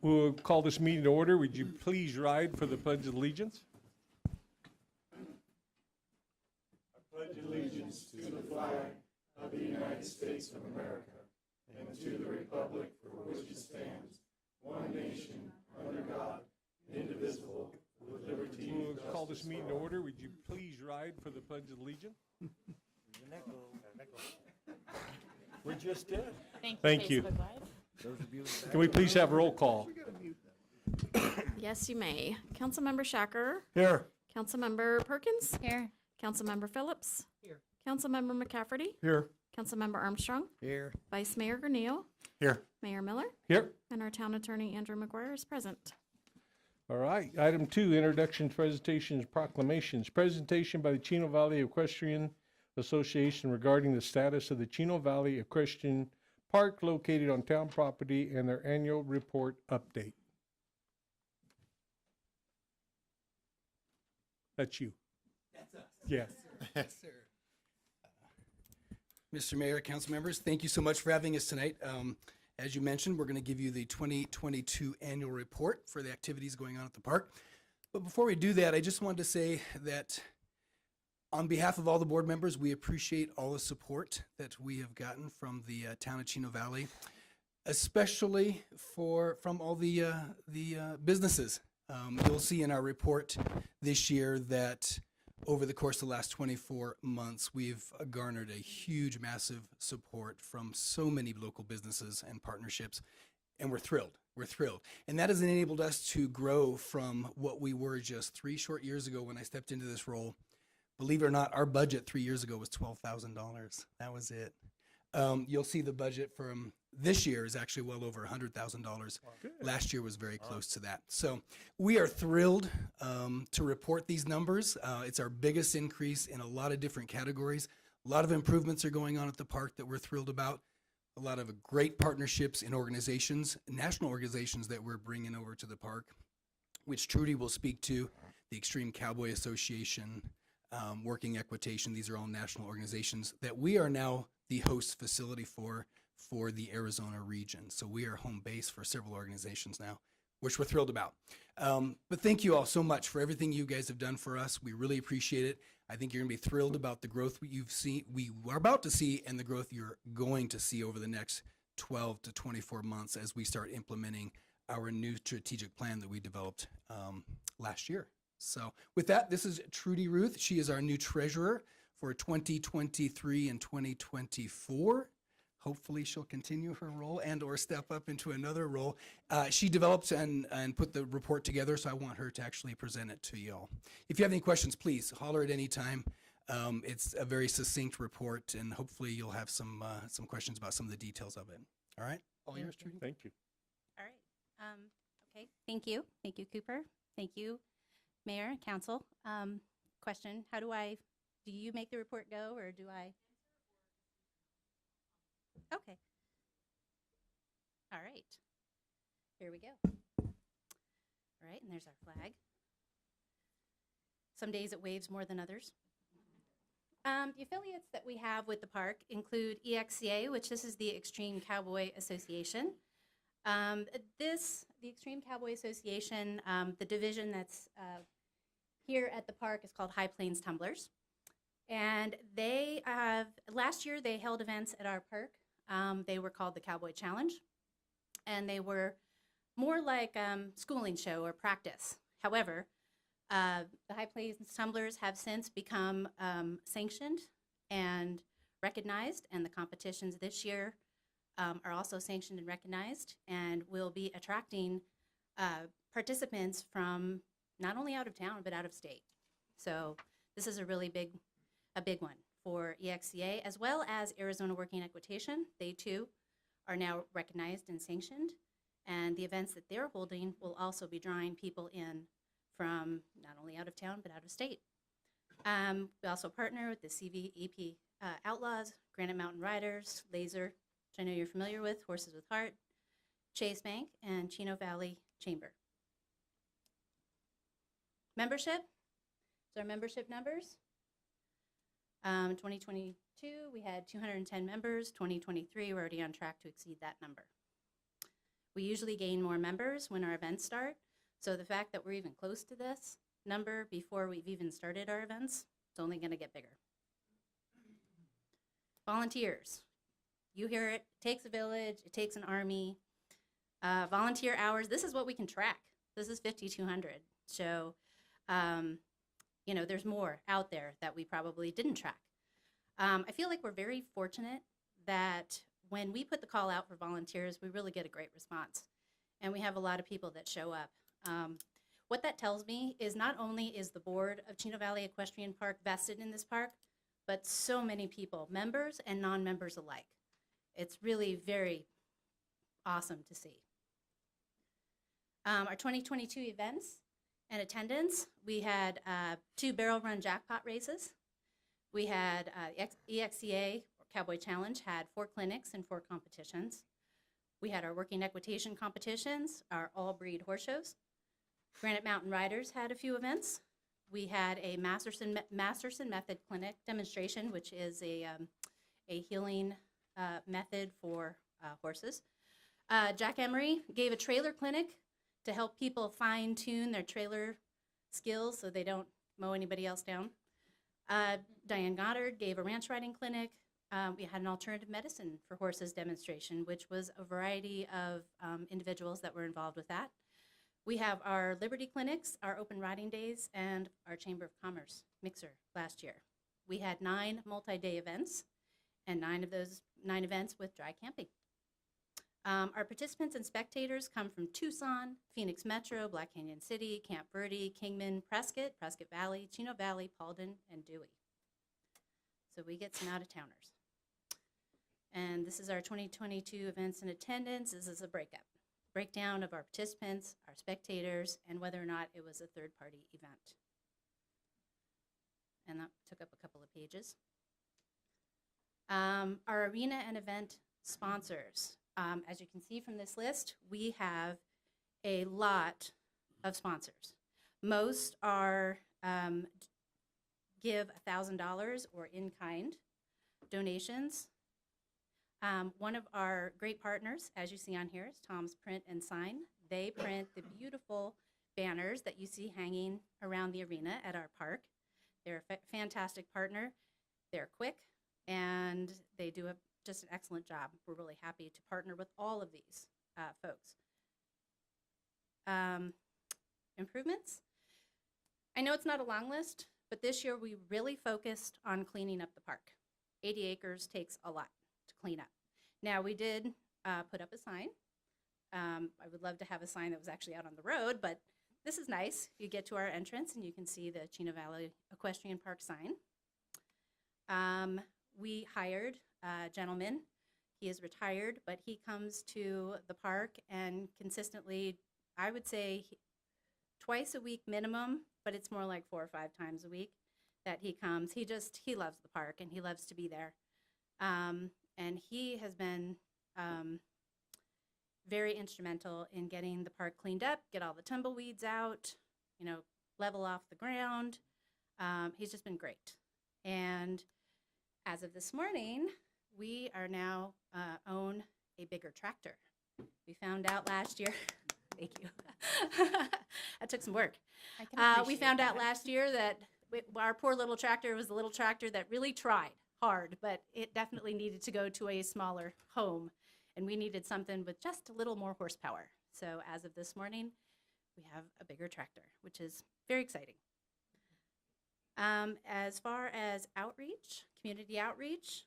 We'll call this meeting to order. Would you please rise for the Pledge of Allegiance? We'll call this meeting to order. Would you please rise for the Pledge of Allegiance? We just did. Thank you. Facebook Live. Can we please have roll call? Yes, you may. Councilmember Shacker. Here. Councilmember Perkins. Here. Councilmember Phillips. Here. Councilmember McCafferty. Here. Councilmember Armstrong. Here. Vice Mayor Gurneal. Here. Mayor Miller. Here. And our town attorney, Andrew McGuire, is present. All right. Item 2, introductions, presentations, proclamations. Presentation by the Chino Valley Equestrian Association regarding the status of the Chino Valley Equestrian Park located on town property and their annual report update. That's you. That's us. Yeah. Yes, sir. Mr. Mayor, council members, thank you so much for having us tonight. As you mentioned, we're going to give you the 2022 annual report for the activities going on at the park. But before we do that, I just wanted to say that on behalf of all the board members, we appreciate all the support that we have gotten from the town of Chino Valley, especially from all the businesses. You'll see in our report this year that over the course of the last 24 months, we've garnered a huge, massive support from so many local businesses and partnerships, and we're thrilled. We're thrilled. And that has enabled us to grow from what we were just 3 short years ago when I stepped into this role. Believe it or not, our budget 3 years ago was $12,000. That was it. You'll see the budget from this year is actually well over $100,000. Last year was very close to that. So we are thrilled to report these numbers. It's our biggest increase in a lot of different categories. A lot of improvements are going on at the park that we're thrilled about. A lot of great partnerships in organizations, national organizations that we're bringing over to the park, which Trudy will speak to, the Extreme Cowboy Association, Working Equitation. These are all national organizations that we are now the host facility for the Arizona region. So we are home base for several organizations now, which we're thrilled about. But thank you all so much for everything you guys have done for us. We really appreciate it. I think you're gonna be thrilled about the growth we are about to see, and the growth you're going to see over the next 12 to 24 months as we start implementing our new strategic plan that we developed last year. So with that, this is Trudy Ruth. She is our new treasurer for 2023 and 2024. Hopefully she'll continue her role and or step up into another role. She developed and put the report together, so I want her to actually present it to you all. If you have any questions, please holler at any time. It's a very succinct report, and hopefully you'll have some questions about some of the details of it. All right? All yours, Trudy. Thank you. All right. Okay. Thank you. Thank you, Cooper. Thank you, Mayor and Council. Question: do you make the report go, or do I? Okay. All right. Here we go. All right, and there's our flag. Some days it waves more than others. The affiliates that we have with the park include EXCA, which this is the Extreme Cowboy Association. The Extreme Cowboy Association, the division that's here at the park is called High Plains Tumblers. And last year they held events at our park. They were called the Cowboy Challenge, and they were more like schooling show or practice. However, the High Plains Tumblers have since become sanctioned and recognized, and the competitions this year are also sanctioned and recognized, and will be attracting participants from not only out of town but out of state. So this is a really big one for EXCA, as well as Arizona Working Equitation. They too are now recognized and sanctioned, and the events that they're holding will also be drawing people in from not only out of town but out of state. We also partner with the CVEP Outlaws, Granite Mountain Riders, Laser, which I know you're familiar with, Horses with Heart, Chase Bank, and Chino Valley Chamber. Membership, so our membership numbers. 2022, we had 210 members. 2023, we're already on track to exceed that number. We usually gain more members when our events start. So the fact that we're even close to this number before we've even started our events, it's only going to get bigger. Volunteers. You hear it, it takes a village, it takes an army. Volunteer hours, this is what we can track. This is 5,200. So, you know, there's more out there that we probably didn't track. I feel like we're very fortunate that when we put the call out for volunteers, we really get a great response. And we have a lot of people that show up. What that tells me is not only is the board of Chino Valley Equestrian Park vested in this park, but so many people, members and non-members alike. It's really very awesome to see. Our 2022 events and attendance, we had 2 barrel run jackpot races. We had EXCA, or Cowboy Challenge, had 4 clinics and 4 competitions. We had our working equitation competitions, our all-breed horse shows. Granite Mountain Riders had a few events. We had a Masterson Method clinic demonstration, which is a healing method for horses. Jack Emery gave a trailer clinic to help people fine-tune their trailer skills so they don't mow anybody else down. Diane Goddard gave a ranch riding clinic. We had an alternative medicine for horses demonstration, which was a variety of individuals that were involved with that. We have our Liberty clinics, our open riding days, and our Chamber of Commerce mixer last year. We had 9 multi-day events, and 9 of those 9 events with dry camping. Our participants and spectators come from Tucson, Phoenix Metro, Black Canyon City, Camp Verde, Kingman, Prescott, Prescott Valley, Chino Valley, Paulden, and Dewey. So we get some out-of-towners. And this is our 2022 events and attendance. This is a breakdown of our participants, our spectators, and whether or not it was a third-party event. And that took up a couple of pages. Our arena and event sponsors. As you can see from this list, we have a lot of sponsors. Most are give $1,000 or in-kind donations. One of our great partners, as you see on here, is Tom's Print and Sign. They print the beautiful banners that you see hanging around the arena at our park. They're a fantastic partner. They're quick, and they do just an excellent job. We're really happy to partner with all of these folks. Improvements. I know it's not a long list, but this year we really focused on cleaning up the park. 80 acres takes a lot to clean up. Now, we did put up a sign. I would love to have a sign that was actually out on the road, but this is nice. You get to our entrance and you can see the Chino Valley Equestrian Park sign. We hired a gentleman. He is retired, but he comes to the park and consistently, I would say twice a week minimum, but it's more like 4 or 5 times a week that he comes. He loves the park and he loves to be there. And he has been very instrumental in getting the park cleaned up, get all the tumbleweeds out, level off the ground. He's just been great. And as of this morning, we are now own a bigger tractor. We found out last year, thank you. That took some work. We found out last year that our poor little tractor was the little tractor that really tried hard, but it definitely needed to go to a smaller home, and we needed something with just a little more horsepower. So as of this morning, we have a bigger tractor, which is very exciting. As far as outreach, community outreach,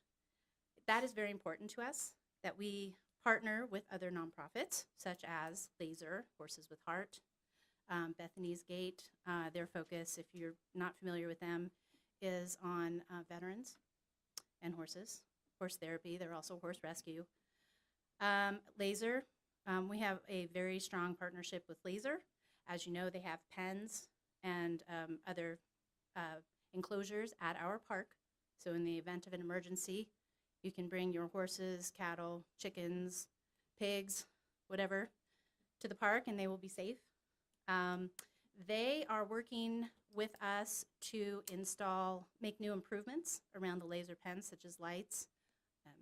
that is very important to us, that we partner with other nonprofits, such as Laser, Horses with Heart, Bethany's Gate. Their focus, if you're not familiar with them, is on veterans and horses, horse therapy. They're also horse rescue. Laser, we have a very strong partnership with Laser. As you know, they have pens and other enclosures at our park. So in the event of an emergency, you can bring your horses, cattle, chickens, pigs, whatever, to the park and they will be safe. They are working with us to make new improvements around the Laser pens, such as lights,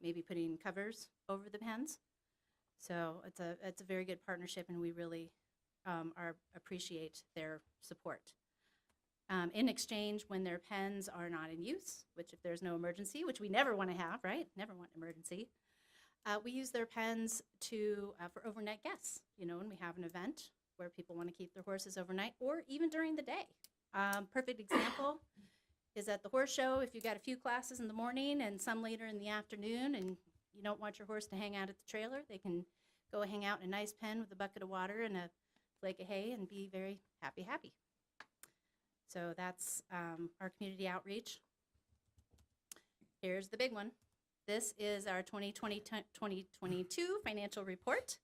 maybe putting covers over the pens. So it's a very good partnership, and we really appreciate their support. In exchange, when their pens are not in use, which if there's no emergency, which we never want to have, right? Never want an emergency. We use their pens for overnight guests, when we have an event where people want to keep their horses overnight, or even during the day. Perfect example is at the horse show. If you've got a few classes in the morning and some later in the afternoon, and you don't want your horse to hang out at the trailer, they can go hang out in a nice pen with a bucket of water and a flake of hay and be very happy. So that's our community outreach. Here's the big one. This is our 2022 financial report.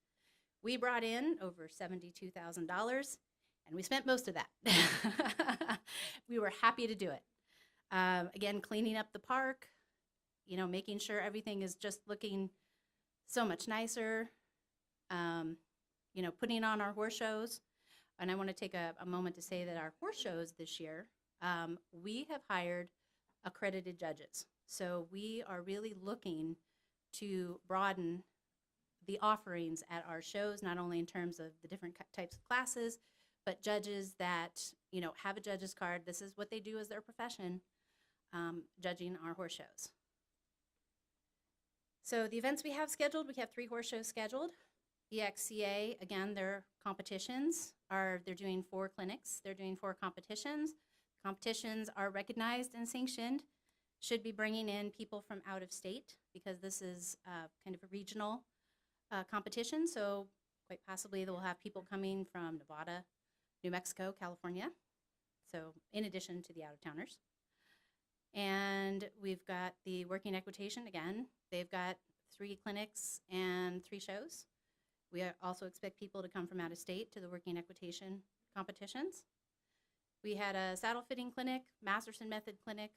We brought in over $72,000, and we spent most of that. We were happy to do it. Again, cleaning up the park, making sure everything is just looking so much nicer, putting on our horse shows. And I want to take a moment to say that our horse shows this year, we have hired accredited judges. So we are really looking to broaden the offerings at our shows, not only in terms of the different types of classes, but judges that, have a judge's card. This is what they do as their profession, judging our horse shows. So the events we have scheduled, we have 3 horse shows scheduled. EXCA, again, their competitions they're doing 4 clinics. They're doing 4 competitions. Competitions are recognized and sanctioned. Should be bringing in people from out of state because this is kind of a regional competition. So quite possibly we'll have people coming from Nevada, New Mexico, California. So in addition to the out-of-towners. And we've got the working equitation again. They've got 3 clinics and 3 shows. We also expect people to come from out of state to the working equitation competitions. We had a saddle fitting clinic, Masterson Method clinic,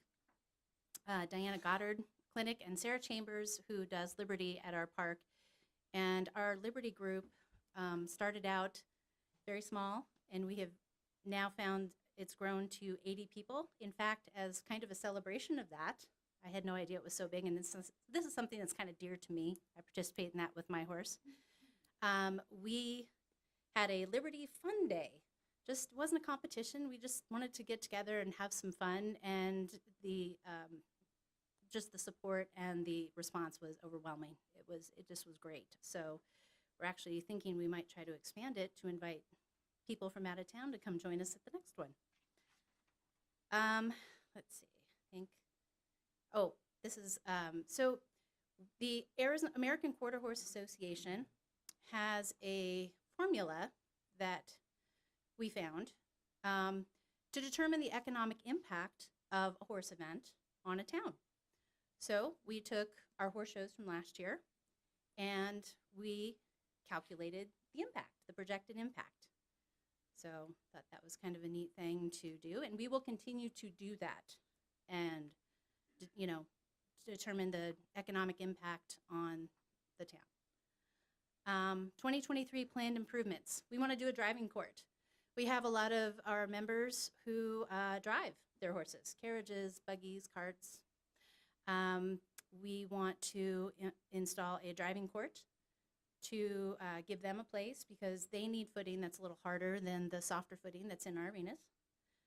Diana Goddard clinic, and Sarah Chambers, who does Liberty at our park. And our Liberty group started out very small, and we have now found it's grown to 80 people. In fact, as kind of a celebration of that, I had no idea it was so big, and this is something that's kind of dear to me. I participate in that with my horse. We had a Liberty Fun Day. Just wasn't a competition. We just wanted to get together and have some fun, and just the support and the response was overwhelming. It just was great. So we're actually thinking we might try to expand it to invite people from out of town to come join us at the next one. Let's see, I think, this is, so the American Quarter Horse Association has a formula that we found to determine the economic impact of a horse event on a town. So we took our horse shows from last year and we calculated the impact, the projected impact. So thought that was kind of a neat thing to do, and we will continue to do that and, determine the economic impact on the town. 2023 planned improvements. We want to do a driving court. We have a lot of our members who drive their horses, carriages, buggies, carts. We want to install a driving court to give them a place because they need footing that's a little harder than the softer footing that's in our arenas.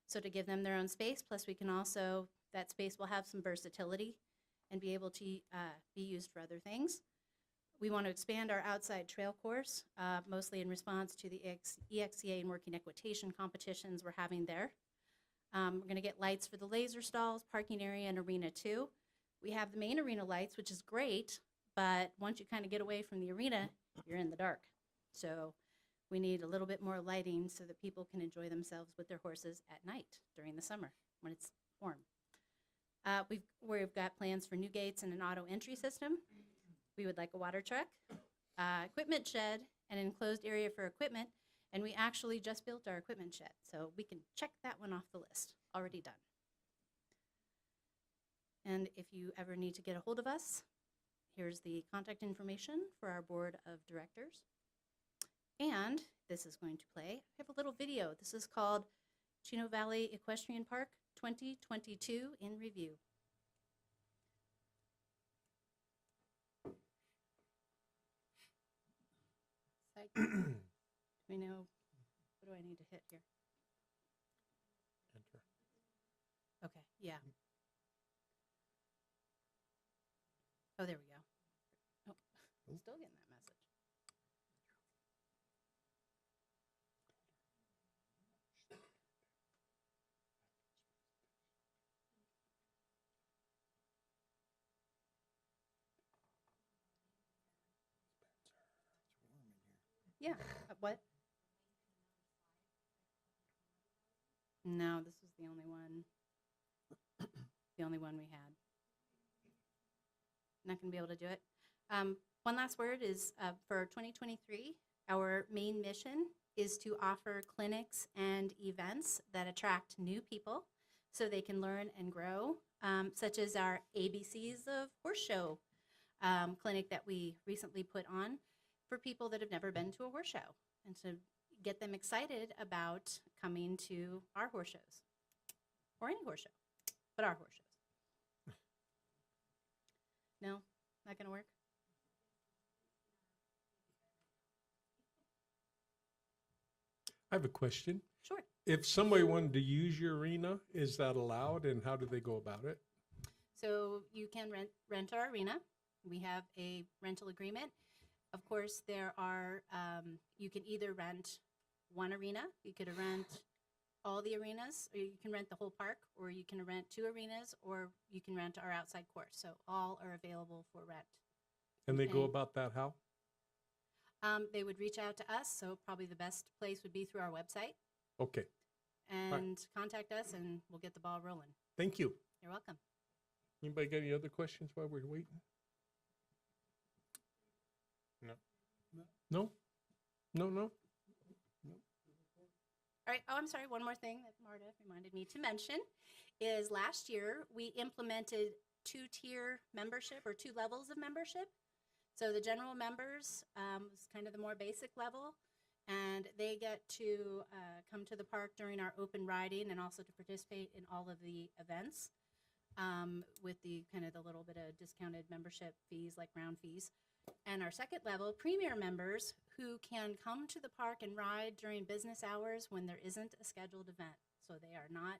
So to give them their own space, plus we can also, that space will have some versatility and be able to be used for other things. We want to expand our outside trail course, mostly in response to the EXCA and working equitation competitions we're having there. We're going to get lights for the laser stalls, parking area, and arena too. We have the main arena lights, which is great, but once you kind of get away from the arena, you're in the dark. So we need a little bit more lighting so that people can enjoy themselves with their horses at night during the summer when it's warm. We've got plans for new gates and an auto entry system. We would like a water truck, equipment shed, an enclosed area for equipment, and we actually just built our equipment shed, so we can check that one off the list, already done. And if you ever need to get a hold of us, here's the contact information for our board of directors. And this is going to play. I have a little video. This is called Chino Valley Equestrian Park 2022 in Review. outside? Do we know, what do I need to hit here? Enter. Okay, yeah. Oh, there we go. Oh, still getting that message. Yeah, what? No, this was the only one. The only one we had. Not going to be able to do it. One last word is for 2023, our main mission is to offer clinics and events that attract new people so they can learn and grow, such as our ABCs of Horse Show clinic that we recently put on for people that have never been to a horse show, and to get them excited about coming to our horse shows, or any horse show, but our horse shows. No, not going to work? I have a question. Sure. If somebody wanted to use your arena, is that allowed, and how do they go about it? So you can rent our arena. We have a rental agreement. Of course, there are, you can either rent one arena, you could rent all the arenas, or you can rent the whole park, or you can rent 2 arenas, or you can rent our outside course. So all are available for rent. And they go Okay. about that how? They would reach out to us, so probably the best place would be through our website, Okay, and contact us, and we'll get the ball rolling. thank you. You're welcome. Anybody got any other questions while we're waiting? No. No? No, no? All right. Oh, I'm sorry. One more thing that Marta reminded me to mention is last year we implemented 2-tier membership, or 2 levels of membership. So the general members was kind of the more basic level, and they get to come to the park during our open riding and also to participate in all of the events with the kind of the little bit of discounted membership fees, like round fees. And our second level, premier members, who can come to the park and ride during business hours when there isn't a scheduled event. So they are not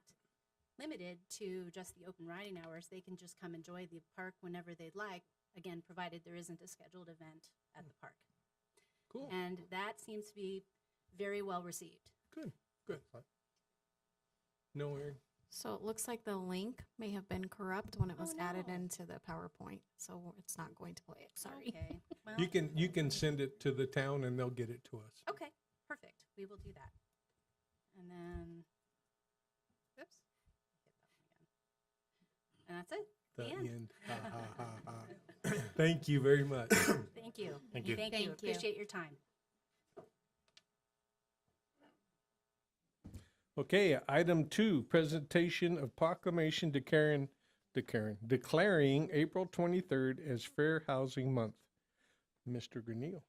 limited to just the open riding hours. They can just come enjoy the park whenever they'd like, again, provided there isn't a scheduled event at the park. Cool, And that seems to be very well received. good, good. No, Aaron? So it looks like the link may have been corrupt when it was added no. into the PowerPoint, so it's not going to play. Sorry. Okay. Well, You can send it to the town and they'll get it to us. okay, perfect. We will do that. And then, oops, hit that one again. And that's it. The The end. end. Ha, ha, ha, ha. Thank you very much. Thank you. Thank you. Thank you. Thank you. Appreciate your time. Okay, item 2, presentation of proclamation declaring April 23rd as Fair Housing Month. Mr. Granillo.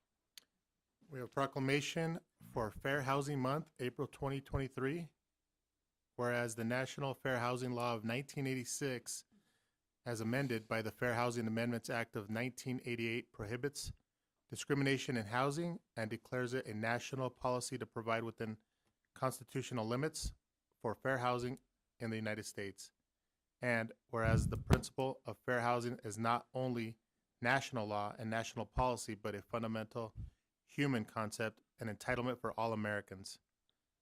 We have a proclamation for Fair Housing Month, April 2023. Whereas the National Fair Housing Law of 1986, as amended by the Fair Housing Amendments Act of 1988, prohibits discrimination in housing and declares it a national policy to provide within constitutional limits for fair housing in the United States. And whereas the principle of fair housing is not only national law and national policy, but a fundamental human concept and entitlement for all Americans.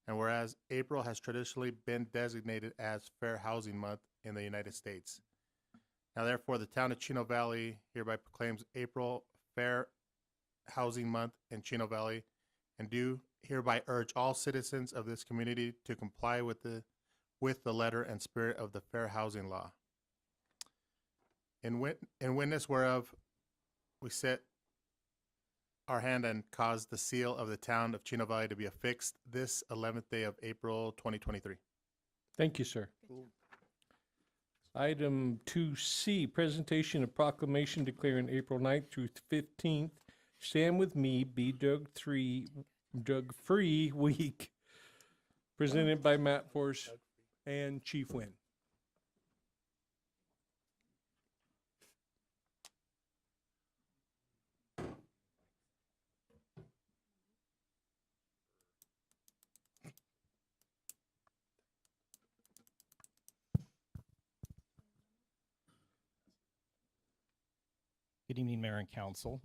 And whereas April has traditionally been designated as Fair Housing Month in the United States. Now therefore, the town of Chino Valley hereby proclaims April Fair Housing Month in Chino Valley, and do hereby urge all citizens of this community to comply with the letter and spirit of the Fair Housing Law. In witness whereof, we set our hand and cause the seal of the town of Chino Valley to be affixed this 11th day of April 2023. Thank you, sir. Item 2C, presentation of proclamation declaring April 9th through 15th, Stand With Me, Be Drug Free Week, presented by Matt Force and Chief Wynn. Good evening, Mayor and Council.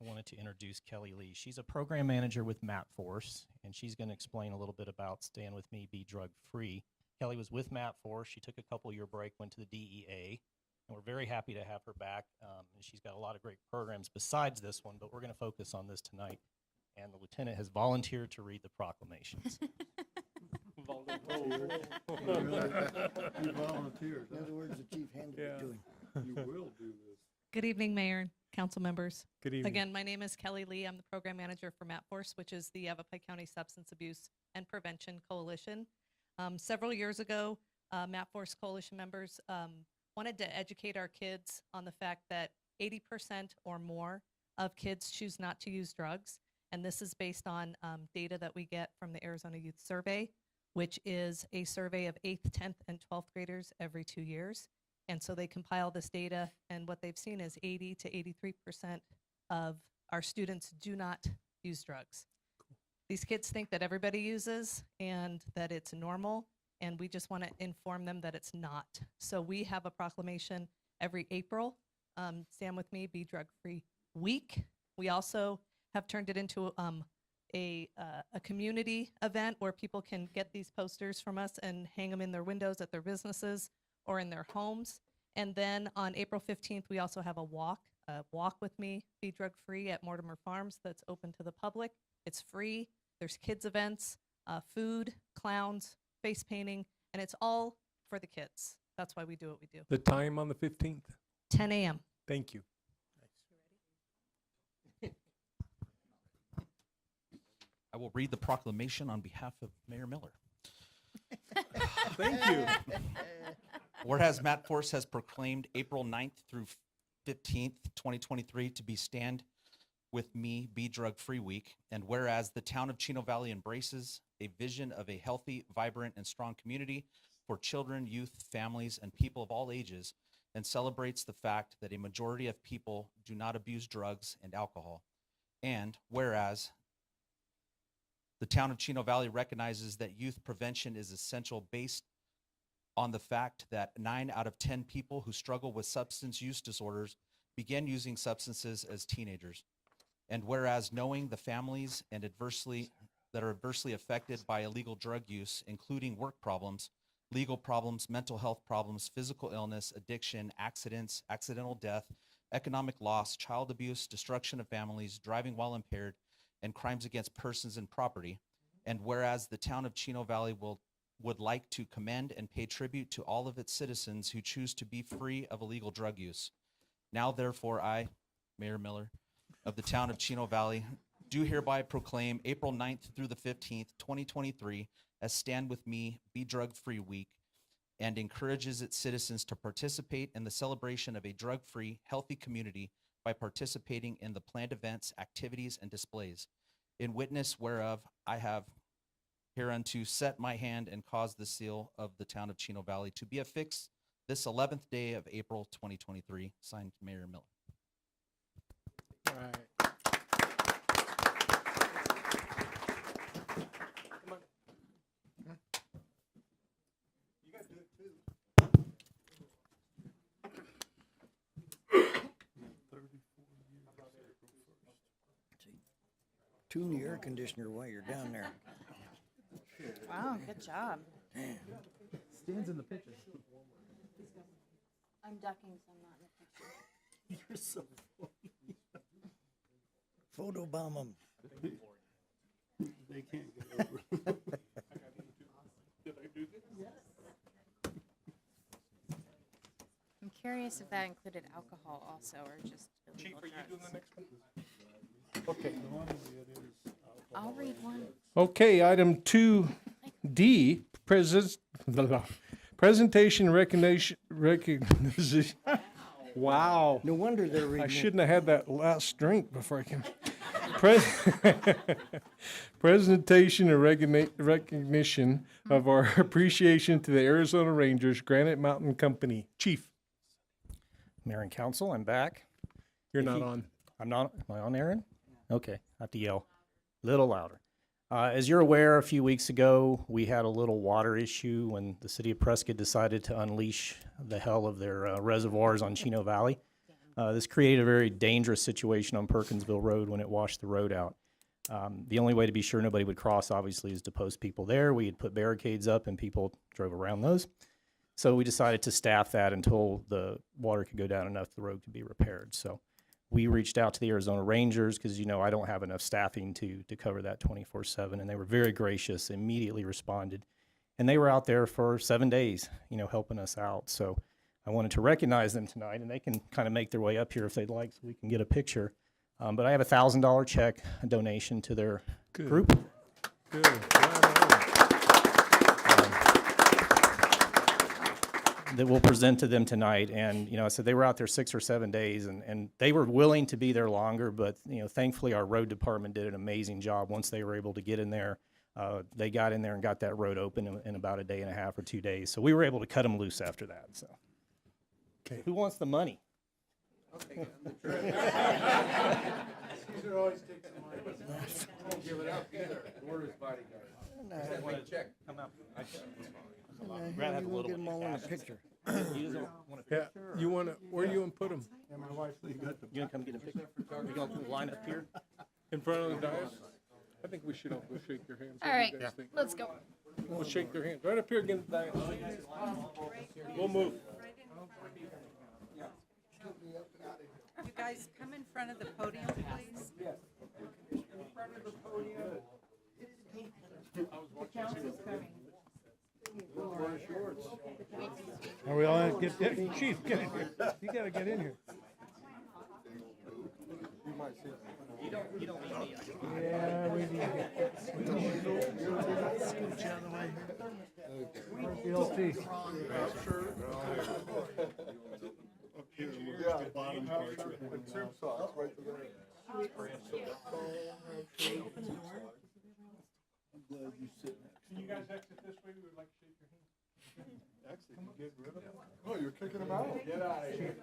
I wanted to introduce Kelly Lee. She's a program manager with MapForce, and she's going to explain a little bit about Stand With Me, Be Drug Free. Kelly was with MapForce. She took a couple-year break, went to the DEA, and we're very happy to have her back. And she's got a lot of great programs besides this one, but we're going to focus on this tonight. And the lieutenant has volunteered to read the proclamations. You volunteered. In other words, the chief handed it to him. You will do this. Good evening, Mayor and council members. Good evening. Again, my name is Kelly Lee. I'm the program manager for MapForce, which is the Yavapai County Substance Abuse and Prevention Coalition. Several years ago, MapForce Coalition members wanted to educate our kids on the fact that 80% or more of kids choose not to use drugs. And this is based on data that we get from the Arizona Youth Survey, which is a survey of 8th, 10th, and 12th graders every 2 years. And so they compile this data, and what they've seen is 80 to 83% of our students do not use drugs. These kids think that everybody uses and that it's normal, and we just want to inform them that it's not. So we have a proclamation every April, Stand With Me, Be Drug Free Week. We also have turned it into a community event where people can get these posters from us and hang them in their windows at their businesses or in their homes. And then on April 15th, we also have a walk with me, Be Drug Free at Mortimer Farms that's open to the public. It's free. There's kids events, food, clowns, face painting, and it's all for the kids. That's why we do what we do. The time on the 15th? 10 a.m. Thank you. I will read the proclamation on behalf of Mayor Miller. Thank you. Whereas MapForce has proclaimed April 9th through 15th, 2023 to be Stand With Me, Be Drug Free Week, and whereas the town of Chino Valley embraces a vision of a healthy, vibrant, and strong community for children, youth, families, and people of all ages, and celebrates the fact that a majority of people do not abuse drugs and alcohol. And whereas the town of Chino Valley recognizes that youth prevention is essential based on the fact that 9 out of 10 people who struggle with substance use disorders begin using substances as teenagers. And whereas knowing the families and that are adversely affected by illegal drug use, including work problems, legal problems, mental health problems, physical illness, addiction, accidents, accidental death, economic loss, child abuse, destruction of families, driving while impaired, and crimes against persons and property. And whereas the town of Chino Valley would like to commend and pay tribute to all of its citizens who choose to be free of illegal drug use. Now, therefore, I, Mayor Miller, of the town of Chino Valley, do hereby proclaim April 9th through the 15th, 2023, as Stand With Me, Be Drug Free Week, and encourages its citizens to participate in the celebration of a drug-free, healthy community by participating in the planned events, activities, and displays. In witness whereof, I have hereunto set my hand and caused the seal of the town of Chino Valley to be affixed this 11th day of April 2023, signed Mayor Miller. All right. Tune the air conditioner while you're down there. Wow, good job. Stands in the picture. I'm ducking so I'm not in the picture. You're so Photobomb them. They can't get over. I'm curious if that included alcohol also, or just Chief, illegal are you doing the drugs. next one? Okay. Normally it is I'll read one. Okay, item 2D, presentation recognition. Wow. No wonder they're I reading it. shouldn't have had that last drink before I came. Presentation and recognition of our appreciation to the Arizona Rangers Granite Mountain Company. Chief, Mayor and Council, I'm back. you're If not you- on. I'm not, am I on, Aaron? Okay, I have to yell a little louder. As you're aware, a few weeks ago, we had a little water issue when the city of Prescott decided to unleash the hell of their reservoirs on Chino Valley. This created a very dangerous situation on Perkinsville Road when it washed the road out. The only way to be sure nobody would cross, obviously, is to post people there. We had put barricades up and people drove around those. So we decided to staff that until the water could go down enough the road could be repaired. So we reached out to the Arizona Rangers because, you know, I don't have enough staffing to cover that 24/7. And they were very gracious, immediately responded. And they were out there for 7 days, you know, helping us out. So I wanted to recognize them tonight, and they can kind of make their way up here if they'd like so we can get a picture. But I have a $1,000 check, a donation to their group. Good. That we'll present to them tonight. And, you know, so they were out there 6 or 7 days, and they were willing to be there longer, but, you know, thankfully our road department did an amazing job. Once they were able to get in there, they got in there and got that road open in about a day and a half or 2 days. So we were able to cut them loose after that, so. Okay. Who wants the money? Rather have a little get them all in a picture. Yeah, you want to, where you want to put them? And my wife, you got the You gonna come get a picture? You gonna line up here? In front of the dais? I think we should all go shake their hands. What All do you right, guys think? let's go. We'll shake their hands. Right up here against the dais. We'll move. You guys come in front of the podium, please. Are we all gonna get, Chief, get in here. You gotta get in here. Yeah, we need to get. Scooch out of the way here. Where's the LT? Can you guys exit this way? We would like to shake your hand. Actually, you get rid of them. Oh, you're kicking them out. Get out of here.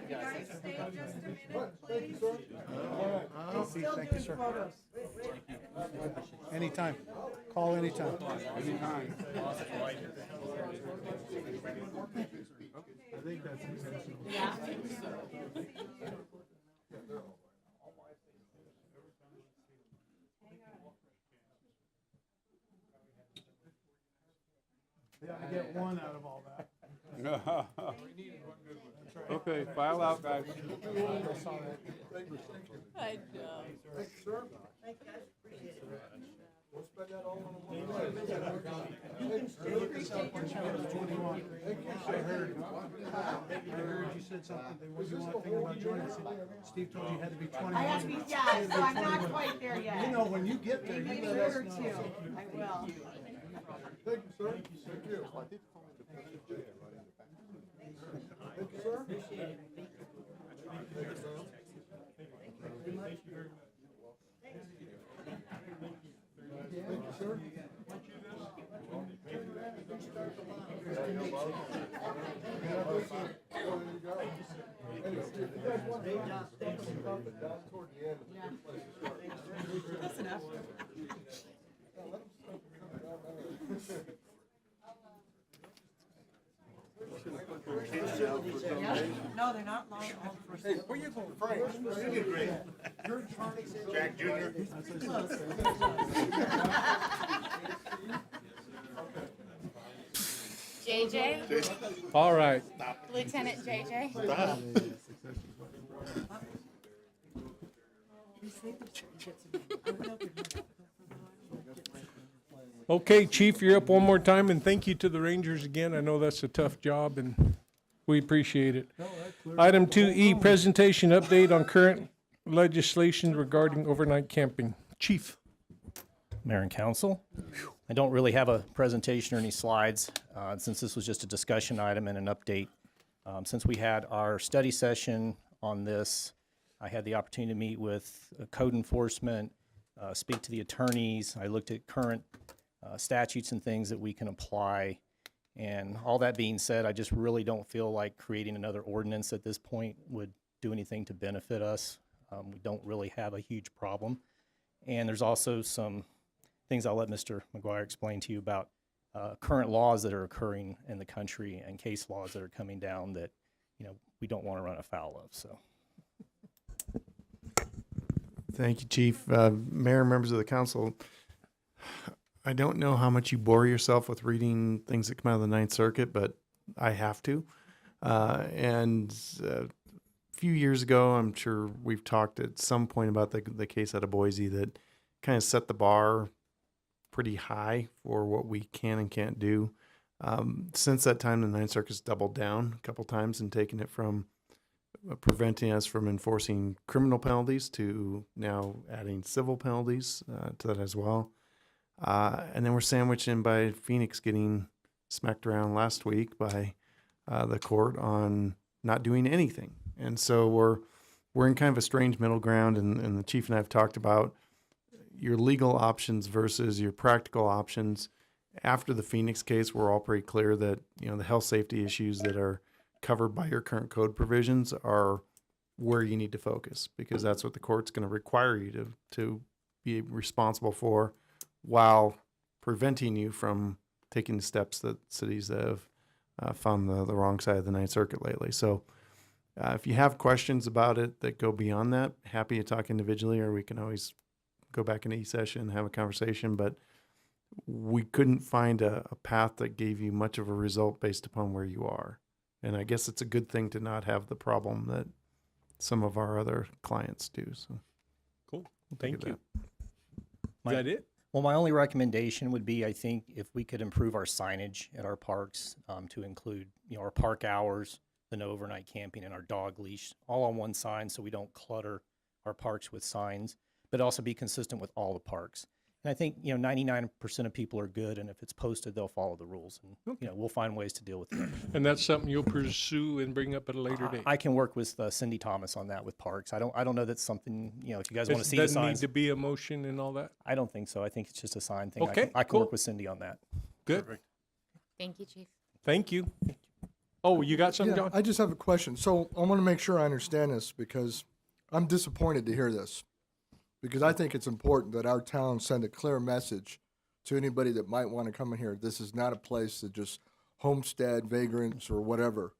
You guys stay just a minute, please. Thank you, sir. Anytime. Call anytime. Anytime. I think that's intentional. Yeah, I get one out of all that. Okay, file out, guys. I know. I heard you said something, you want to think about joining. Steve told you you had to be 21. I have to be, yeah, so I'm not quite there yet. You know, when you get there, Maybe you a let year or us two. know. I will. Thank you, sir. Thank you. Thank you, sir. Thank you, sir. That's enough. No, they're not long. Hey, where you going, Frank? You did great. You're in charge. Jack Jr. JJ, All right. Lieutenant JJ. Okay, Chief, you're up one more time, and thank you to the Rangers again. I know that's a tough job, and we appreciate it. Item 2E, presentation update on current legislation regarding overnight camping. Chief. Mayor and council. I don't really have a presentation or any slides, since this was just a discussion item and an update. Since we had our study session on this, I had the opportunity to meet with code enforcement, speak to the attorneys. I looked at current statutes and things that we can apply. And all that being said, I just really don't feel like creating another ordinance at this point would do anything to benefit us. We don't really have a huge problem. And there's also some things I'll let Mr. McGuire explain to you about current laws that are occurring in the country and case laws that are coming down that we don't want to run afoul of. So. Thank you, Chief. Mayor, members of the council, I don't know how much you bore yourself with reading things that come out of the Ninth Circuit, but I have to. And a few years ago, I'm sure we've talked at some point about the case out of Boise that kind of set the bar pretty high for what we can and can't do. Since that time, the Ninth Circuit's doubled down a couple times and taken it from preventing us from enforcing criminal penalties to now adding civil penalties to that as well. And then we're sandwiched in by Phoenix getting smacked around last week by the court on not doing anything. And so we're in kind of a strange middle ground, and the chief and I have talked about your legal options versus your practical options. After the Phoenix case, we're all pretty clear that, the health safety issues that are covered by your current code provisions are where you need to focus, because that's what the court's going to require you to be responsible for, while preventing you from taking the steps that cities that have found the wrong side of the Ninth Circuit lately. So if you have questions about it that go beyond that, happy to talk individually, or we can always go back in e-session and have a conversation. But we couldn't find a path that gave you much of a result based upon where you are. And I guess it's a good thing to not have the problem that some of our other clients do. So Cool. we'll take Thank you. that. Is that it? Well, my only recommendation would be, I think, if we could improve our signage at our parks to include, our park hours, the no overnight camping, and our dog leash, all on one sign, so we don't clutter our parks with signs, but also be consistent with all the parks. And I think, 99% of people are good, and if it's posted, they'll follow the rules. And, we'll find ways to deal with it. And that's something you'll pursue and bring up at a later date? I can work with Cindy Thomas on that with parks. I don't know that's something, if you guys want to see the Doesn't need signs. to be a motion and all that? I don't think so. I think it's just a sign thing. Okay, I can cool. work with Cindy on that. Good. Thank you, Chief. Thank you. Oh, you got something, Yeah, John? I just have a question. So I want to make sure I understand this, because I'm disappointed to hear this. Because I think it's important that our town send a clear message to anybody that might want to come in here. This is not a place to just homestead vagrants or whatever.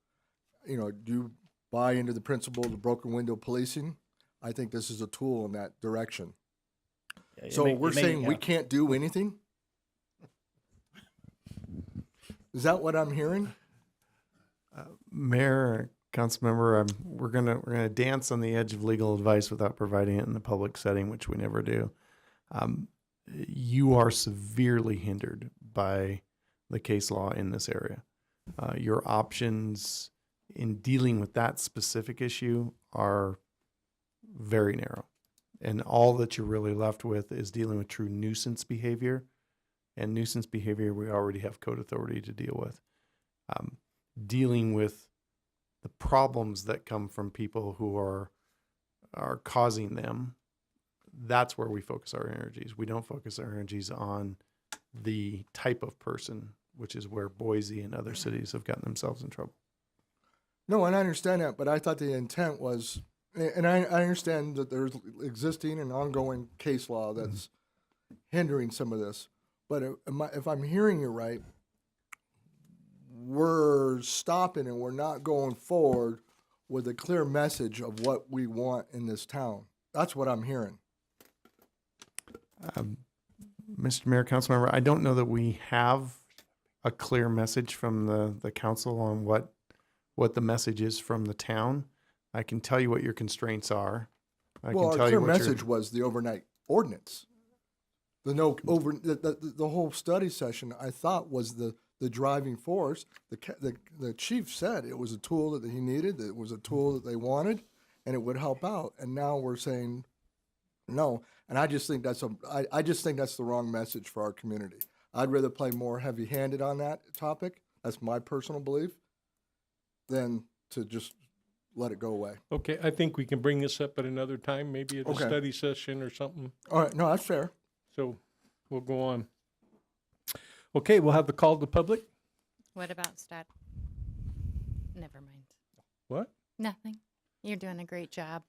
Do you buy into the principle of the broken window policing? I think this is a tool in that direction. So we're saying we can't do anything? Is that what I'm hearing? Mayor, council member, we're gonna dance on the edge of legal advice without providing it in the public setting, which we never do. You are severely hindered by the case law in this area. Your options in dealing with that specific issue are very narrow, and all that you're really left with is dealing with true nuisance behavior. And nuisance behavior, we already have code authority to deal with. Dealing with the problems that come from people who are causing them, that's where we focus our energies. We don't focus our energies on the type of person, which is where Boise and other cities have gotten themselves in trouble. No, and I understand that, but I thought the intent was, and I understand that there's existing and ongoing case law that's hindering some of this. But if I'm hearing you right, we're stopping and we're not going forward with a clear message of what we want in this town. That's what I'm hearing. Mr. Mayor, council member, I don't know that we have a clear message from the council on what the message is from the town. I can tell you what your constraints are. Well, our clear message was the overnight ordinance. The whole study session, I thought, was the driving force. The chief said it was a tool that he needed, that it was a tool that they wanted, and it would help out. And now we're saying no. And I just think that's the wrong message for our community. I'd rather play more heavy-handed on that topic. That's my personal belief, than to just let it go away. Okay, I think we can bring this up at another time, maybe at a Okay. study session or something. All right, no, that's fair. So we'll go on. Okay, we'll have the call to the public. What about stat? Never mind. What? Nothing. You're doing a great job.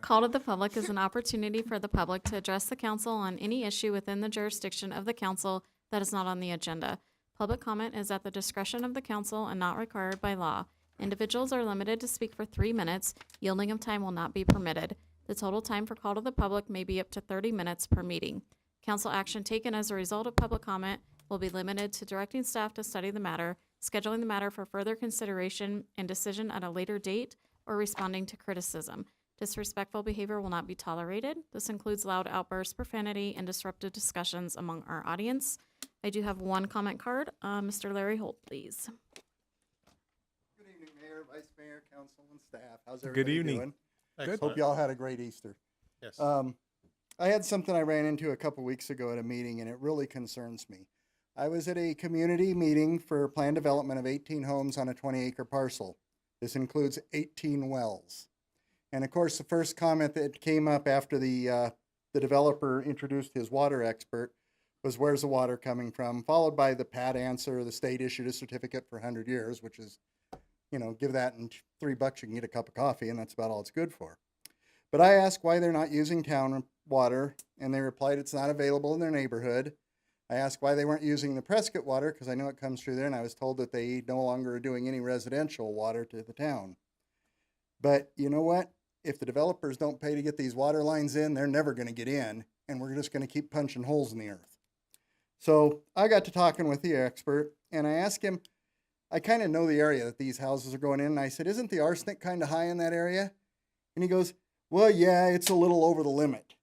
Call to the public is an opportunity for the public to address the council on any issue within the jurisdiction of the council that is not on the agenda. Public comment is at the discretion of the council and not required by law. Individuals are limited to speak for 3 minutes. Yielding of time will not be permitted. The total time for call to the public may be up to 30 minutes per meeting. Council action taken as a result of public comment will be limited to directing staff to study the matter, scheduling the matter for further consideration and decision at a later date, or responding to criticism. Disrespectful behavior will not be tolerated. This includes loud outbursts, profanity, and disruptive discussions among our audience. I do have one comment card. Mr. Larry Holt, please. Good evening, Mayor, Vice Mayor, Council, and staff. How's Good everybody evening. doing? Good. Hope y'all had a great Easter. Yes. I had something I ran into a couple weeks ago at a meeting, and it really concerns me. I was at a community meeting for planned development of 18 homes on a 20-acre parcel. This includes 18 wells. And of course, the first comment that came up after the developer introduced his water expert was, where's the water coming from? Followed by the pat answer, the state issued a certificate for 100 years, which is, give that and $3 you can get a cup of coffee, and that's about all it's good for. But I asked why they're not using town water, and they replied it's not available in their neighborhood. I asked why they weren't using the Prescott water, because I know it comes through there, and I was told that they no longer are doing any residential water to the town. But you know what? If the developers don't pay to get these water lines in, they're never going to get in, and we're just going to keep punching holes in the earth. So I got to talking with the expert, and I asked him, I kind of know the area that these houses are going in, and I said, isn't the arsenic kind of high in that area? And he goes, well, yeah, it's a little over the limit.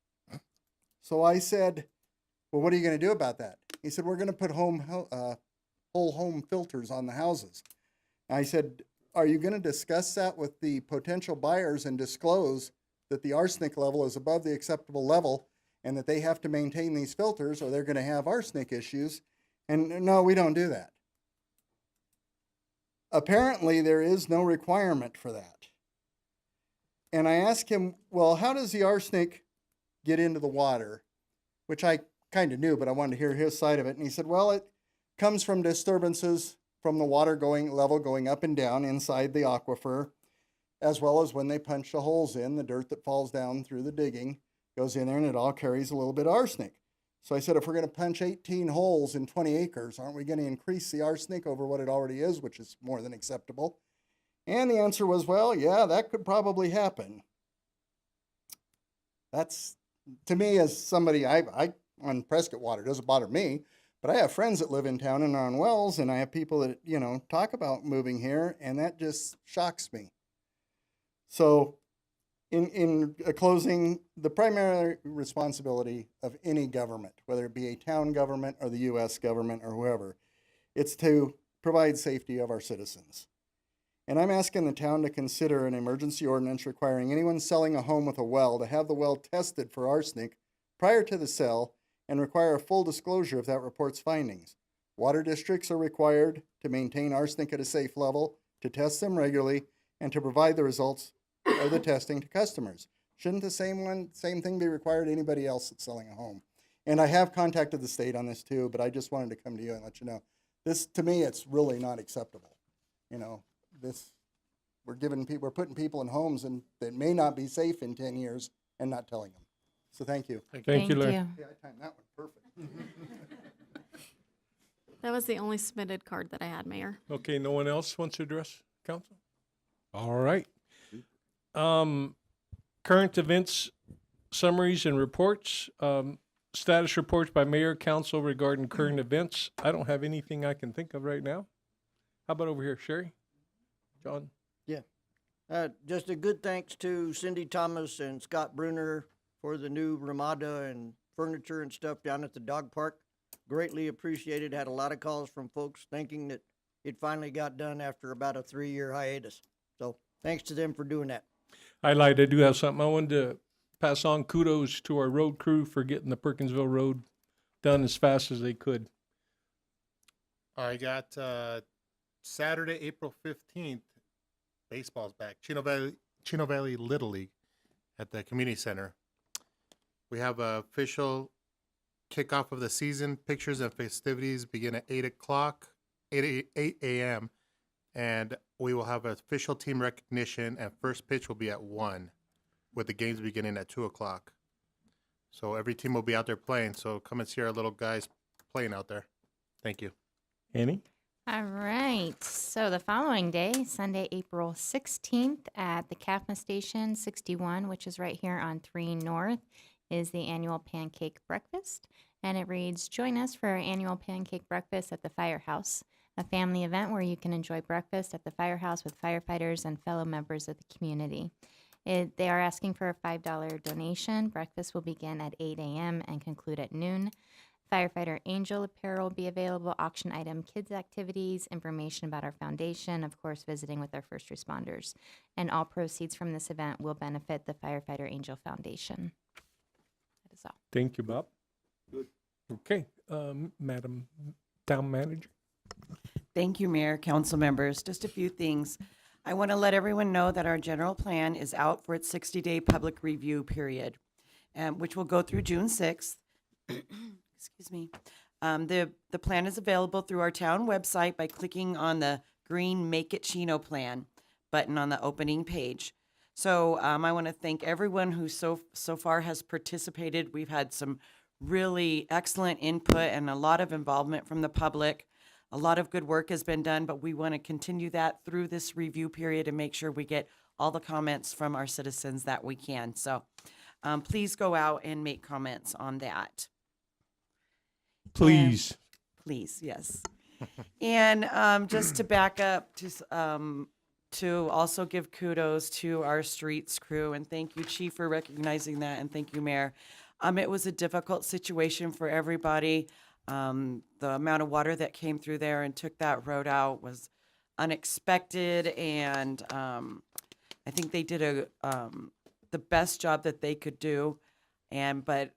So I said, well, what are you going to do about that? He said, we're going to put whole home filters on the houses. And I said, are you going to discuss that with the potential buyers and disclose that the arsenic level is above the acceptable level and that they have to maintain these filters or they're going to have arsenic issues? And no, we don't do that. Apparently, there is no requirement for that. And I asked him, well, how does the arsenic get into the water? Which I kind of knew, but I wanted to hear his side of it. And he said, well, it comes from disturbances from the water level going up and down inside the aquifer, as well as when they punch the holes in, the dirt that falls down through the digging goes in there and it all carries a little bit of arsenic. So I said, if we're going to punch 18 holes in 20 acres, aren't we going to increase the arsenic over what it already is, which is more than acceptable? And the answer was, well, yeah, that could probably happen. That's, to me, as somebody, I on Prescott water, it doesn't bother me, but I have friends that live in town and are on wells, and I have people that, talk about moving here, and that just shocks me. So in closing, the primary responsibility of any government, whether it be a town government or the U.S. government or whoever, it's to provide safety of our citizens. And I'm asking the town to consider an emergency ordinance requiring anyone selling a home with a well to have the well tested for arsenic prior to the sale and require a full disclosure of that report's findings. Water districts are required to maintain arsenic at a safe level, to test them regularly, and to provide the results of the testing to customers. Shouldn't the same thing be required to anybody else that's selling a home? And I have contacted the state on this too, but I just wanted to come to you and let you know. This, to me, it's really not acceptable. We're putting people in homes and that may not be safe in 10 years and not telling them. So thank you. Thank you, Larry. Yeah, I timed that one perfect. That was the only submitted card that I had, Mayor. Okay, no one else wants to address council? All right. Current events, summaries and reports. Status reports by mayor, council regarding current events. I don't have anything I can think of right now. How about over here, Sherry? John? Yeah. Just a good thanks to Cindy Thomas and Scott Bruner for the new Ramada and furniture and stuff down at the dog park. Greatly appreciated. Had a lot of calls from folks thinking that it finally got done after about a 3-year hiatus. So thanks to them for doing that. I lied. I do have something. I wanted to pass on kudos to our road crew for getting the Perkinsville Road done as fast as they could. I got Saturday, April 15th, baseball's back. Chino Valley Little League at the community center. We have an official kickoff of the season. Pictures and festivities begin at 8 a.m. And we will have official team recognition, and first pitch will be at 1, with the games beginning at 2 o'clock. So every team will be out there playing. So come and see our little guys playing out there. Thank you. Annie? All right. So the following day, Sunday, April 16th, at the CAFMA Station 61, which is right here on 3 North, is the annual pancake breakfast. And it reads, join us for our annual pancake breakfast at the Firehouse, a family event where you can enjoy breakfast at the Firehouse with firefighters and fellow members of the community. They are asking for a $5 donation. Breakfast will begin at 8 a.m. and conclude at noon. Firefighter Angel apparel will be available, auction item, kids activities, information about our foundation, of course, visiting with our first responders. And all proceeds from this event will benefit the Firefighter Angel Foundation. That is all. Thank you, Bob. Good. Okay, Madam Town Manager. Thank you, Mayor, council members. Just a few things. I want to let everyone know that our general plan is out for its 60-day public review period, which will go through June 6th. Excuse me. The plan is available through our town website by clicking on the green Make It Chino plan button on the opening page. So I want to thank everyone who so far has participated. We've had some really excellent input and a lot of involvement from the public. A lot of good work has been done, but we want to continue that through this review period and make sure we get all the comments from our citizens that we can. So please go out and make comments on that. Please. Please, yes. And just to back up, to also give kudos to our streets crew, and thank you, Chief, for recognizing that, and thank you, Mayor. It was a difficult situation for everybody. The amount of water that came through there and took that road out was unexpected, and I think they did the best job that they could do. But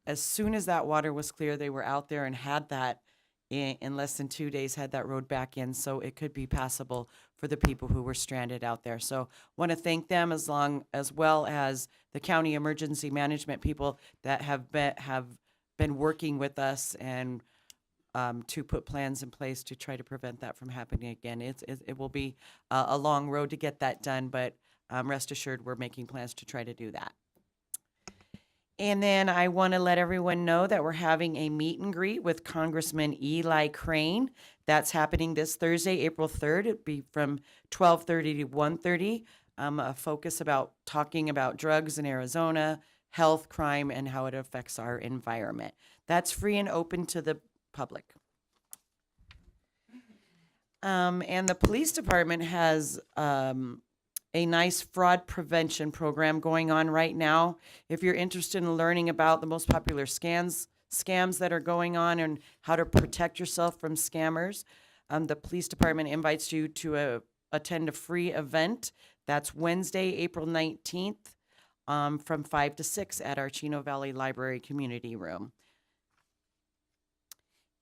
as soon as that water was clear, they were out there and had that in less than 2 days, had that road back in, so it could be passable for the people who were stranded out there. So want to thank them as well as the county emergency management people that have been working with us and to put plans in place to try to prevent that from happening again. It will be a long road to get that done, but rest assured we're making plans to try to do that. And then I want to let everyone know that we're having a meet and greet with Congressman Eli Crane. That's happening this Thursday, April 3rd. It'll be from 12:30 to 1:30. A focus about talking about drugs in Arizona, health, crime, and how it affects our environment. That's free and open to the public. And the police department has a nice fraud prevention program going on right now. If you're interested in learning about the most popular scams that are going on and how to protect yourself from scammers, the police department invites you to attend a free event. That's Wednesday, April 19th, from 5 to 6 at our Chino Valley Library Community Room.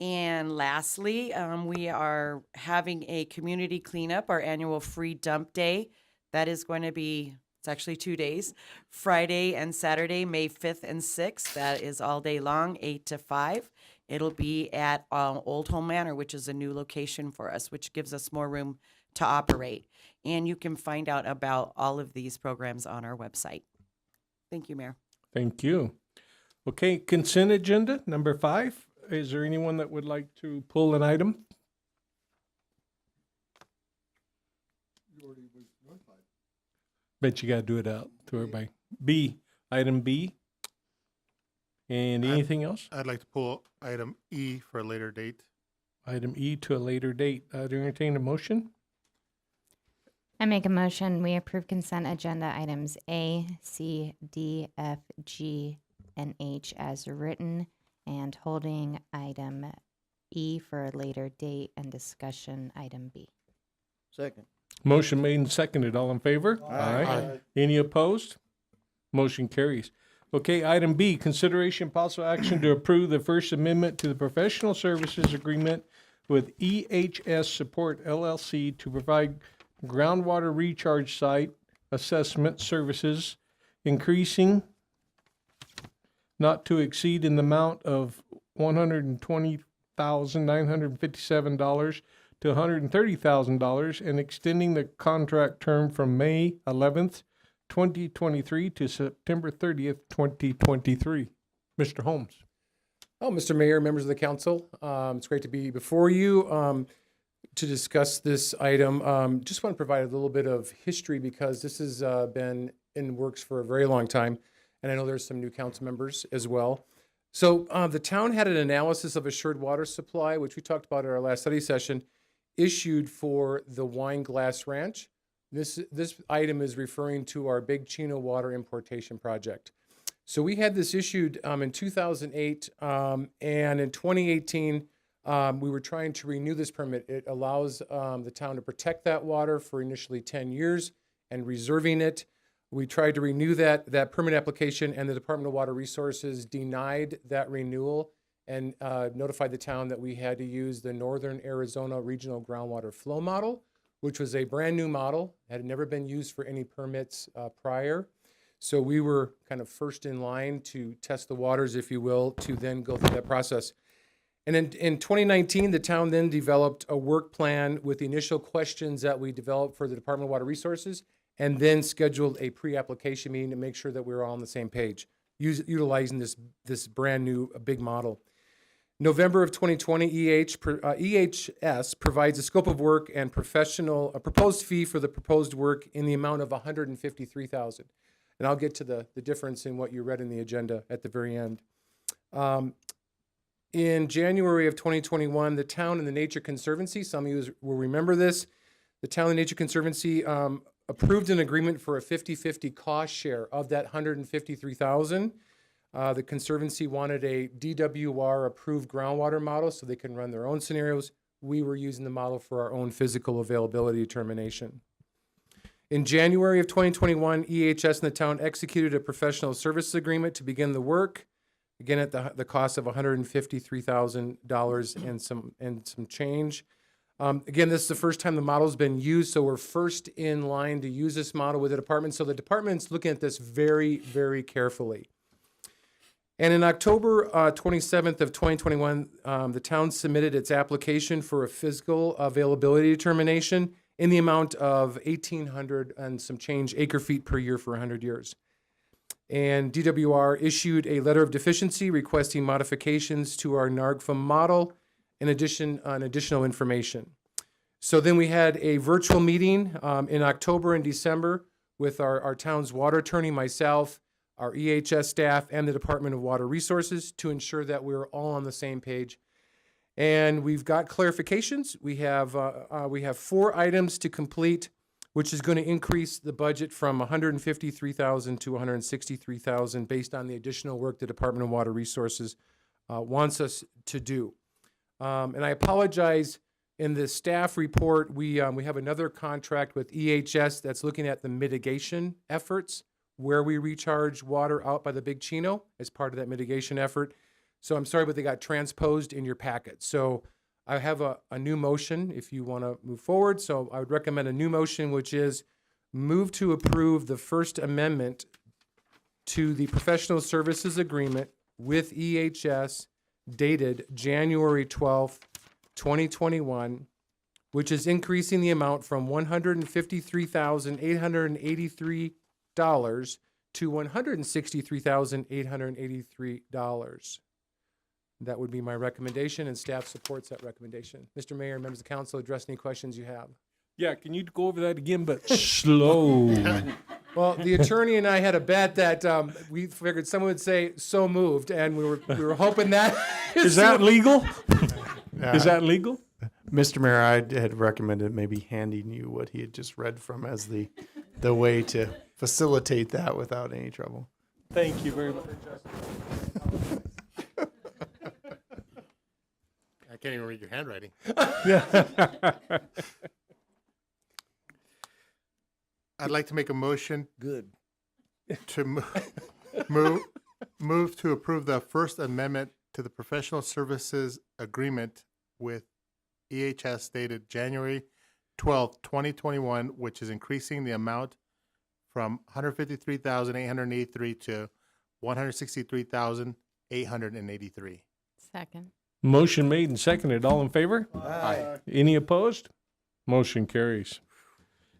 And lastly, we are having a community cleanup, our annual free dump day. That is going to be, it's actually 2 days, Friday and Saturday, May 5th and 6th. That is all day long, 8 to 5. It'll be at Old Home Manor, which is a new location for us, which gives us more room to operate. And you can find out about all of these programs on our website. Thank you, Mayor. Thank you. Okay, consent agenda, number 5. Is there anyone that would like to pull an item? Bet you gotta do it out to everybody. B, item B. And anything else? I'd like to pull item E for a later date. Item E to a later date. Do you entertain a motion? I make a motion, we approve consent agenda items A, C, D, F, G, and H as written, and holding item E for a later date and discussion item B. Second. Motion made and seconded. All in favor? Aye. Any opposed? Motion carries. Okay, item B, consideration possible action to approve the First Amendment to the Professional Services Agreement with EHS Support LLC to provide groundwater recharge site assessment services, increasing not to exceed in the amount of $120,957 to $130,000 and extending the contract term from May 11th, 2023 to September 30th, 2023. Mr. Holmes. Oh, Mr. Mayor, members of the council, it's great to be before you to discuss this item. Just want to provide a little bit of history because this has been in works for a very long time, and I know there's some new council members as well. So the town had an analysis of assured water supply, which we talked about at our last study session, issued for the Wine Glass Ranch. This item is referring to our Big Chino water importation project. So we had this issued in 2008, and in 2018, we were trying to renew this permit. It allows the town to protect that water for initially 10 years and reserving it. We tried to renew that permit application, and the Department of Water Resources denied that renewal and notified the town that we had to use the Northern Arizona Regional Groundwater Flow Model, which was a brand new model, had never been used for any permits prior. So we were kind of first in line to test the waters, if you will, to then go through that process. And in 2019, the town then developed a work plan with the initial questions that we developed for the Department of Water Resources, and then scheduled a pre-application meeting to make sure that we were all on the same page, utilizing this brand new big model. November of 2020, EHS provides a scope of work and a proposed fee for the proposed work in the amount of $153,000. And I'll get to the difference in what you read in the agenda at the very end. In January of 2021, the town and the Nature Conservancy, some of you will remember this, the town and Nature Conservancy approved an agreement for a 50-50 cost share of that $153,000. The Conservancy wanted a DWR approved groundwater model so they can run their own scenarios. We were using the model for our own physical availability determination. In January of 2021, EHS and the town executed a professional services agreement to begin the work, again at the cost of $153,000 and some change. Again, this is the first time the model's been used, so we're first in line to use this model with the department. So the department's looking at this very, very carefully. And in October 27th of 2021, the town submitted its application for a physical availability determination in the amount of 1,800 and some change acre feet per year for 100 years. And DWR issued a letter of deficiency requesting modifications to our NARGFA model in addition on additional information. So then we had a virtual meeting in October and December with our town's water attorney, myself, our EHS staff, and the Department of Water Resources to ensure that we're all on the same page. And we've got clarifications. We have 4 items to complete, which is going to increase the budget from $153,000 to $163,000 based on the additional work the Department of Water Resources wants us to do. And I apologize, in the staff report, we have another contract with EHS that's looking at the mitigation efforts where we recharge water out by the Big Chino as part of that mitigation effort. So I'm sorry, but they got transposed in your packet. So I have a new motion if you want to move forward. So I would recommend a new motion, which is move to approve the First Amendment to the professional services agreement with EHS dated January 12th, 2021, which is increasing the amount from $153,883 to $163,883. That would be my recommendation, and staff supports that recommendation. Mr. Mayor, members of the council, address any questions you have. Yeah, can you go over that again, but slow? Well, the attorney and I had a bet that we figured someone would say "so moved," and we were hoping that Is that legal? Is that legal? Mr. Mayor, I had recommended maybe handing you what he had just read from as the way to facilitate that without any trouble. Thank you very much. I can't even read your handwriting. I'd like to make a motion Good. to move to approve the First Amendment to the Professional Services Agreement with EHS dated January 12th, 2021, which is increasing the amount from $153,883 to $163,883. Second. Motion made and seconded. All in favor? Aye. Any opposed? Motion carries.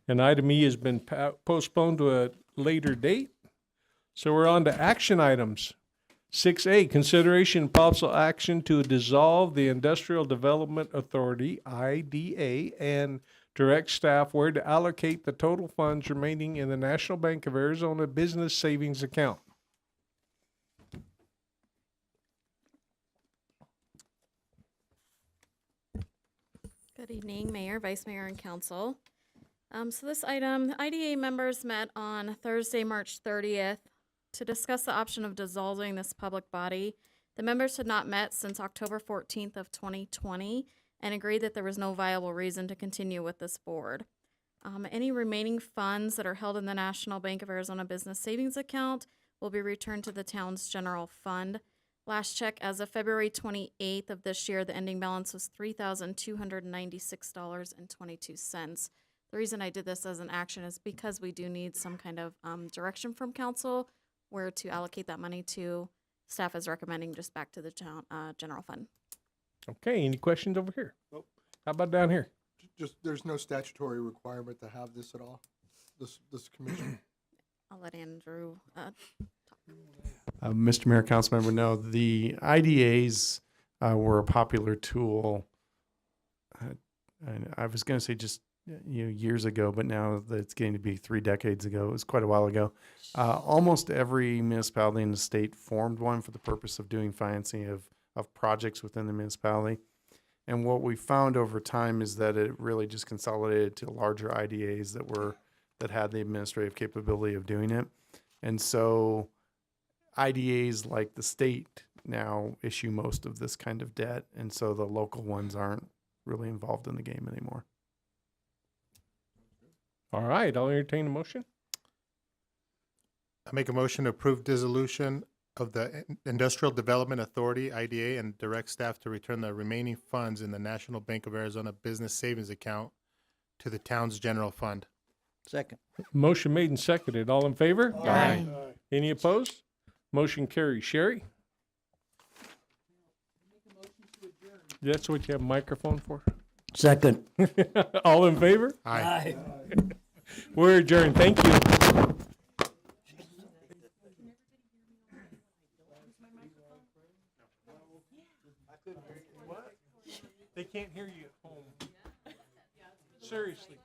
And item E has been postponed to a later date. So we're on to action items. 6A, consideration and possible action to dissolve the Industrial Development Authority, IDA, and direct staff where to allocate the total funds remaining in the National Bank of Arizona Business Savings Account. Good evening, Mayor, Vice Mayor, and Council. So this item, the IDA members met on Thursday, March 30th to discuss the option of dissolving this public body. The members had not met since October 14th of 2020 and agreed that there was no viable reason to continue with this board. Any remaining funds that are held in the National Bank of Arizona Business Savings Account will be returned to the town's general fund. Last check as of February 28th of this year, the ending balance was $3,296.22. The reason I did this as an action is because we do need some kind of direction from council where to allocate that money to. Staff is recommending just back to the town general fund. Okay, any questions over here? How about down here? Just, there's no statutory requirement to have this at all, this commission? I'll let Andrew talk. Mr. Mayor, Councilmember, no, the IDAs were a popular tool. And I was going to say just years ago, but now that it's getting to be 3 decades ago. It was quite a while ago. Almost every municipality in the state formed one for the purpose of doing financing of projects within the municipality. And what we found over time is that it really just consolidated to larger IDAs that had the administrative capability of doing it. And so IDAs like the state now issue most of this kind of debt. And so the local ones aren't really involved in the game anymore. All right, I'll entertain a motion. I make a motion to approve dissolution of the Industrial Development Authority, IDA, and direct staff to return the remaining funds in the National Bank of Arizona Business Savings Account to the town's general fund. Second. Motion made and seconded. All in favor? Aye. Any opposed? Motion carries. Sherry? That's what you have a microphone for? Second. All in favor? Aye. We're adjourned. Thank you. They can't hear you at home. Seriously.